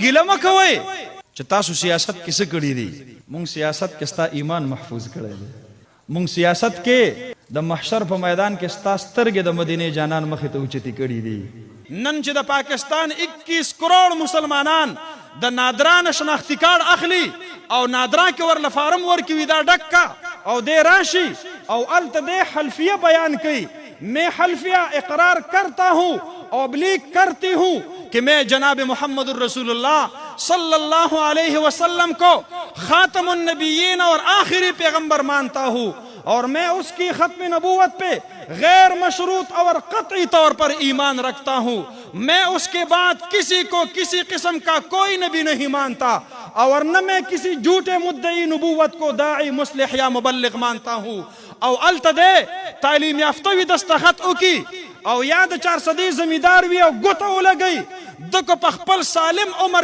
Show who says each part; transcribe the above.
Speaker 1: ګیله مه کوئ چې تاسو سیاست کې څه کړي دي. مونږ سیاست کې ستا ایمان محفوظ کړی دی. مونږ سیاست کې د محشر په میدان کې ستا سترګې د مدینې جانان مخې ته اوچتې کړي دي. نن چې د پاکستان 21 کروڑ مسلمانان د نادران شناختی کارت اخلي او نادرا کې ورله فارم ورکوي دا ډکا او دې راشي او الته دې حلفیه بیان کوي. میں حلفیہ اقرار کرتا ہوں اور ابلیغ کرتی ہوں کہ میں جناب محمد الرسول اللہ صلی اللہ علیہ وسلم کو خاتم النبیین اور آخری پیغمبر مانتا ہوں اور میں اس کی ختم نبوت پہ غیر مشروط اور قطعی طور پر ایمان رکھتا ہوں. میں اس کے بعد کسی کو کسی قسم کا کوئی نبی نہیں مانتا اور نہ میں کسی جھوٹے مدعی نبوت کو داعی مصلح یا مبلغ مانتا ہوں. او التدے تعلیم یافتہ وی دستخط اکی او یاد 4 صدی زمیندار وی او گوتا ولګی دکو په خپل سالم عمر